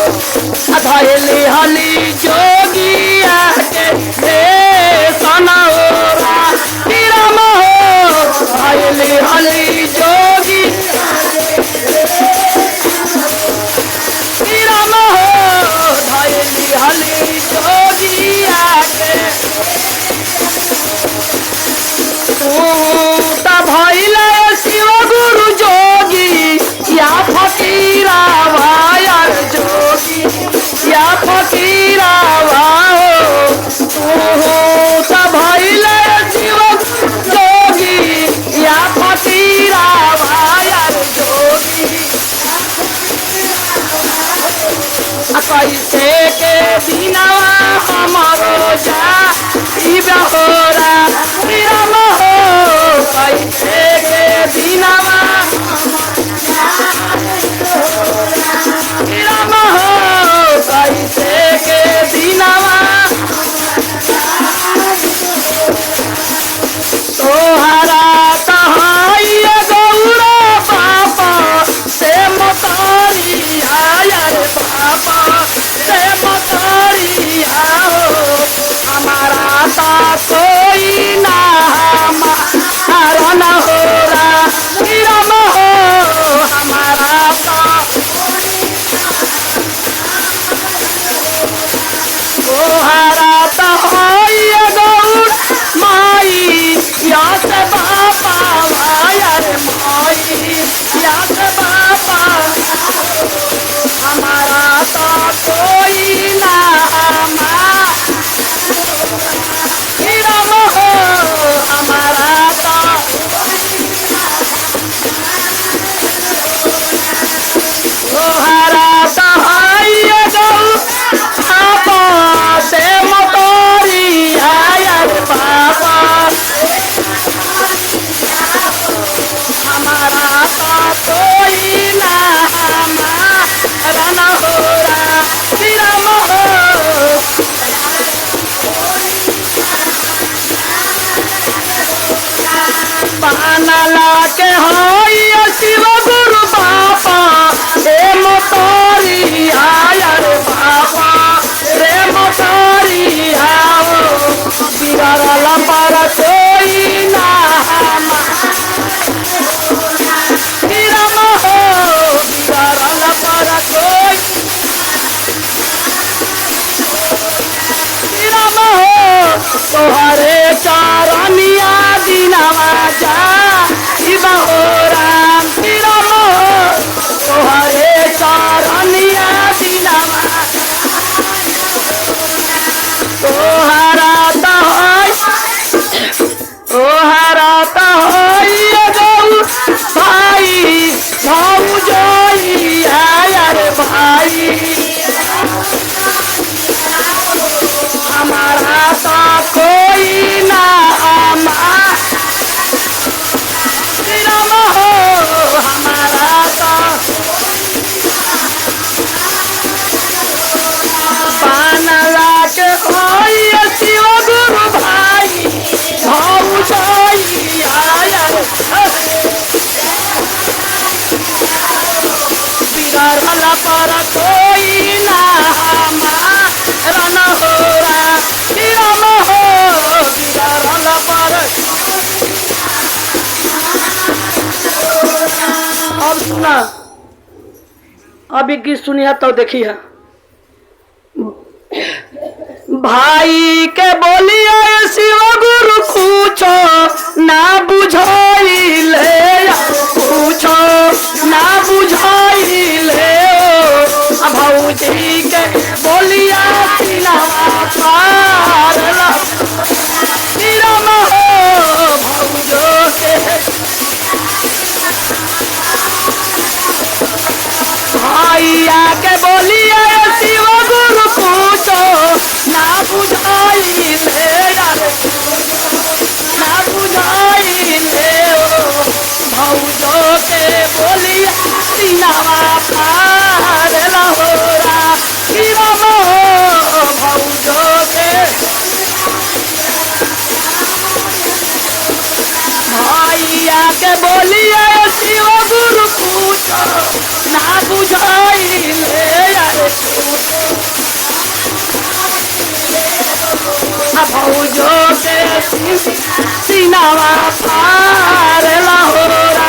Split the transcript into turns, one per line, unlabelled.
धैली हली जोगिया के सनौरा राम हो धैली हली जोगी राम हो धैली हली जोगिया के भैल शिव गुरु जोगी या फकीरा भायर जोगी या फकीरा भाओ भैल शिव जोगी या फकीरा भायर जोगी कैसे के बिनवा हमारो जा होरा राम हो कैसे के बिनवा राम हो कैसे के बिनवा तोहरा तहाई गौरा पापा से मतारिया यार पापा से मतारिया हो हमारा ता कोई ना हमारा न हो राम हो हमारा ता तोहरा तहाई गौर माई या से बापा यार माई या से बापा हमारा ता कोई ना राम हो हमारा ता तोहरा तहाई पापा से मोटोरी यार पापा हमारा ता कोई ना हमारा न हो राम हो पानला के होई शिव गुरु बापा रे मोटोरी यार बापा रे मोटोरी आओ बिगड़ल पर कोई ना राम हो बिगड़ल पर कोई राम हो तोहरे चारनिया दिनवा जा हो राम हो तोहरे चारनिया दिनवा तोहरा तहाई गौ भाई भौजाई यार भाई हमारा ता कोई ना राम हो हमारा ता पानला के होई शिव गुरु भाई भौजाई यार बिगड़ल पर कोई ना हमारा न हो राम हो बिगड़ल पर अब सुना अभी गीत सुनिया तो देखी है भाई के बोलिए शिव गुरु पूछो ना बुझाइले पूछो ना बुझाइले भौजी के बोलिया राम हो भौजो के भैया के बोलिए शिव गुरु पूछो ना बुझाइले यार ना बुझाइले भौजो के बोलिए सीनावा पार लहोरा राम हो भौजो के भैया के बोलिए शिव गुरु पूछो ना बुझाई ले यारे भौजो के सीनावा पार लाहोरा